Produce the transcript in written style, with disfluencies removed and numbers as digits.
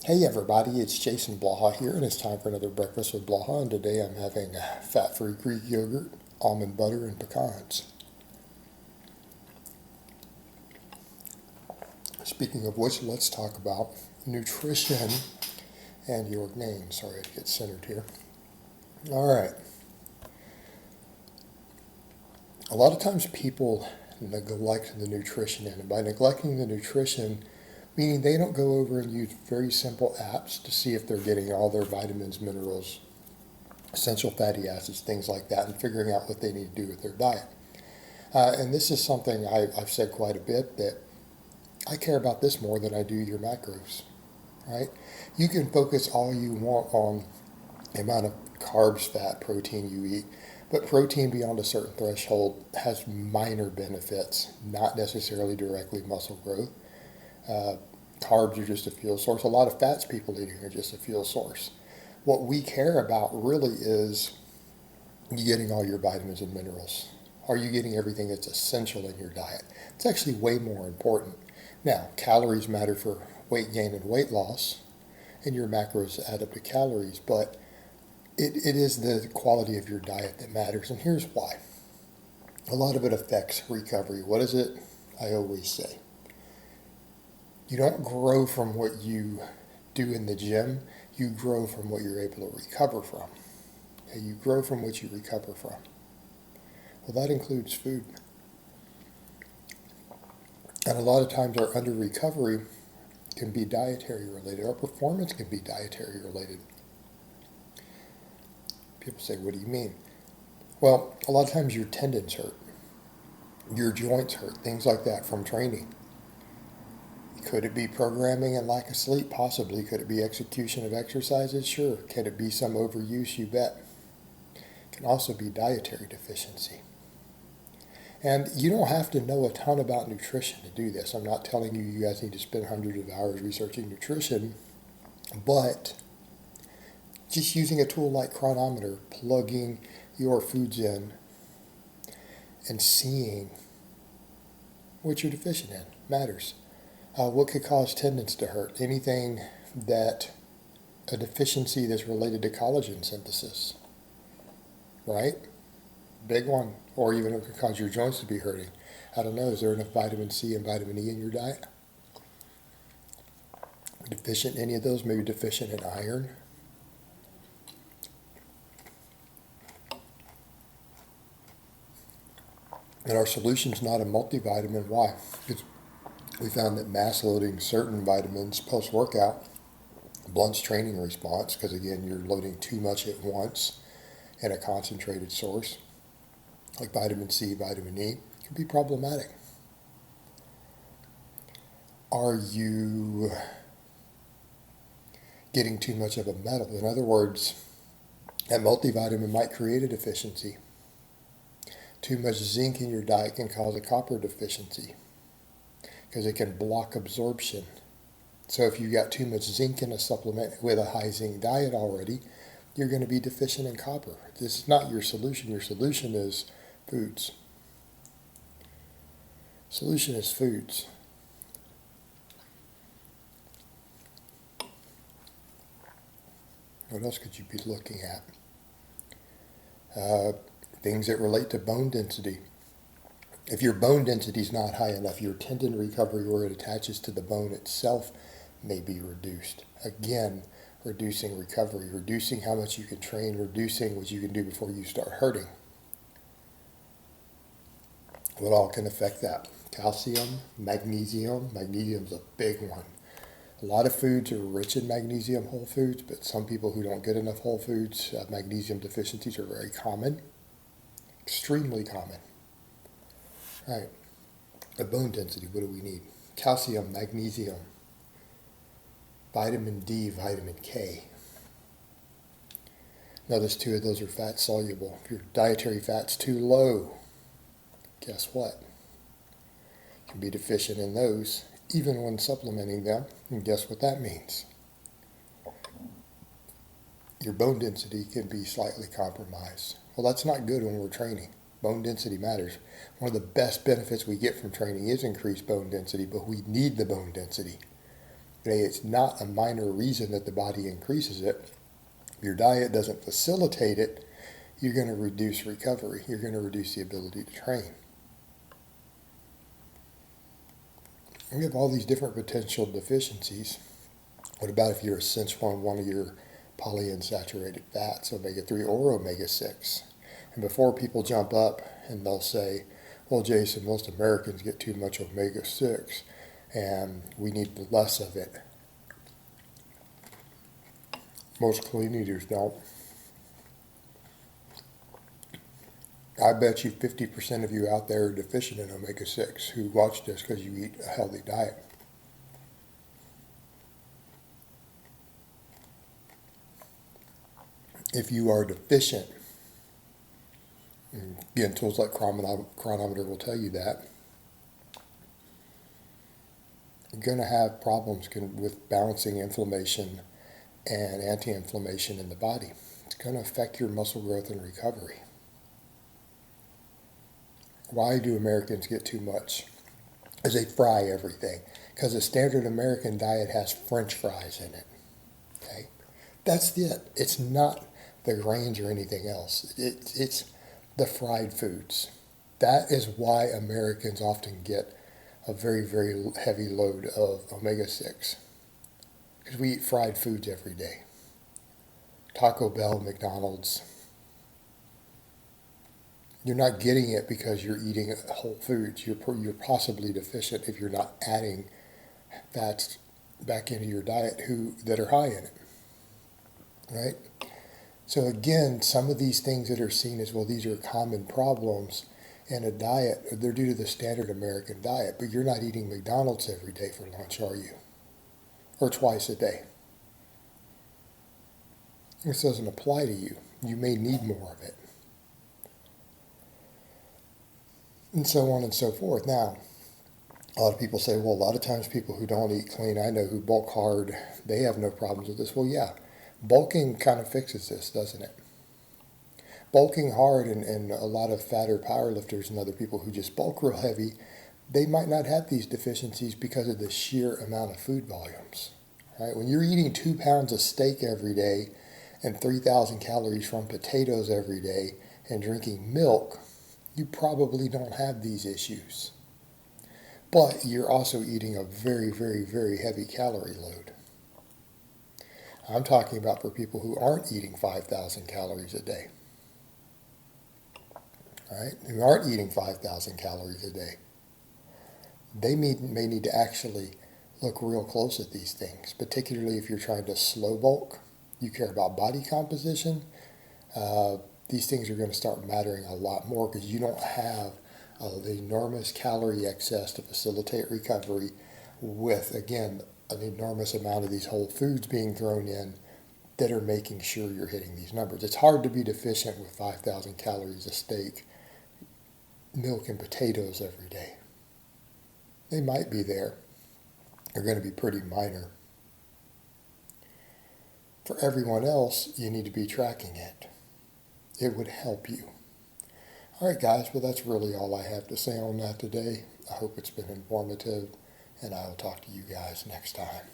Hey everybody, it's Jason Blaha here, and it's time for another breakfast with Blaha. And today I'm having fat-free Greek yogurt, almond butter, and pecans. Speaking of which, let's talk about nutrition and your name. Sorry, I get centered here. All right. A lot of times people neglect the nutrition, and by neglecting the nutrition, meaning they don't go over and use very simple apps to see if they're getting all their vitamins, minerals, essential fatty acids, things like that, and figuring out what they need to do with their diet. And this is something I've said quite a bit, that I care about this more than I do your macros, right? You can focus all you want on the amount of carbs, fat, protein you eat, but protein beyond a certain threshold has minor benefits, not necessarily directly muscle growth. Carbs are just a fuel source. A lot of fats people eating are just a fuel source. What we care about really is you getting all your vitamins and minerals. Are you getting everything that's essential in your diet? It's actually way more important. Now, calories matter for weight gain and weight loss, and your macros add up to calories, but it is the quality of your diet that matters, and here's why. A lot of it affects recovery. What is it I always say? You don't grow from what you do in the gym. You grow from what you're able to recover from. Okay, you grow from what you recover from. Well, that includes food. And a lot of times our under recovery can be dietary related. Our performance can be dietary related. People say, what do you mean? Well, a lot of times your tendons hurt. Your joints hurt. Things like that from training. Could it be programming and lack of sleep? Possibly. Could it be execution of exercises? Sure. Can it be some overuse? You bet. It can also be dietary deficiency. And you don't have to know a ton about nutrition to do this. I'm not telling you guys need to spend hundreds of hours researching nutrition, but just using a tool like Chronometer, plugging your foods in, and seeing what you're deficient in matters. What could cause tendons to hurt? Anything that a deficiency that's related to collagen synthesis, right? Big one. Or even it could cause your joints to be hurting. I don't know, is there enough vitamin C and vitamin E in your diet? Deficient in any of those? Maybe deficient in iron? And our solution's not a multivitamin. Why? Because we found that mass loading certain vitamins post-workout blunts training response, because again, you're loading too much at once in a concentrated source, like vitamin C, vitamin E, can be problematic. Are you getting too much of a metal? In other words, that multivitamin might create a deficiency. Too much zinc in your diet can cause a copper deficiency, because it can block absorption. So if you got too much zinc in a supplement with a high zinc diet already, you're going to be deficient in copper. This is not your solution. Your solution is foods. Solution is foods. What else could you be looking at? Things that relate to bone density. If your bone density is not high enough, your tendon recovery where it attaches to the bone itself may be reduced. Again, reducing recovery, reducing how much you can train, reducing what you can do before you start hurting. What all can affect that? Calcium, magnesium. Magnesium's a big one. A lot of foods are rich in magnesium, whole foods, but some people who don't get enough whole foods, magnesium deficiencies are very common, extremely common. All right, the bone density, what do we need? Calcium, magnesium, vitamin D, vitamin K. Notice two of those are fat soluble. If your dietary fat's too low, guess what? You can be deficient in those even when supplementing them, and guess what that means? Your bone density can be slightly compromised. Well, that's not good when we're training. Bone density matters. One of the best benefits we get from training is increased bone density, but we need the bone density. Okay, it's not a minor reason that the body increases it. If your diet doesn't facilitate it, you're going to reduce recovery. You're going to reduce the ability to train. We have all these different potential deficiencies. What about if you're essential on one of your polyunsaturated fats, omega-3 or omega-6? And before people jump up and they'll say, well, Jason, most Americans get too much omega-6 and we need less of it. Most clean eaters don't. I bet you 50% of you out there are deficient in omega-6 who watch this because you eat a healthy diet. If you are deficient, again, tools like chronometer will tell you that, you're going to have problems with balancing inflammation and anti-inflammation in the body. It's going to affect your muscle growth and recovery. Why do Americans get too much? Because they fry everything. Because the standard American diet has French fries in it. Okay, that's it. It's not the grains or anything else. It's the fried foods. That is why Americans often get a very, very heavy load of omega-6. Because we eat fried foods every day. Taco Bell, McDonald's. You're not getting it because you're eating whole foods. You're possibly deficient if you're not adding fats back into your diet that are high in it, right? So again, some of these things that are seen as, well, these are common problems in a diet, they're due to the standard American diet, but you're not eating McDonald's every day for lunch, are you? Or twice a day. This doesn't apply to you. You may need more of it. And so on and so forth. Now, a lot of people say, well, a lot of times people who don't eat clean, I know who bulk hard, they have no problems with this. Well, yeah, bulking kind of fixes this, doesn't it? Bulking hard and a lot of fatter powerlifters and other people who just bulk real heavy, they might not have these deficiencies because of the sheer amount of food volumes. Right? When you're eating 2 pounds of steak every day and 3,000 calories from potatoes every day and drinking milk, you probably don't have these issues. But you're also eating a very, very, very heavy calorie load. I'm talking about for people who aren't eating 5,000 calories a day. Right? Who aren't eating 5,000 calories a day. They may need to actually look real close at these things, particularly if you're trying to slow bulk. You care about body composition. These things are going to start mattering a lot more because you don't have the enormous calorie excess to facilitate recovery with, again, an enormous amount of these whole foods being thrown in that are making sure you're hitting these numbers. It's hard to be deficient with 5,000 calories of steak, milk, and potatoes every day. They might be there. They're going to be pretty minor. For everyone else, you need to be tracking it. It would help you. All right, guys, well, that's really all I have to say on that today. I hope it's been informative, and I will talk to you guys next time.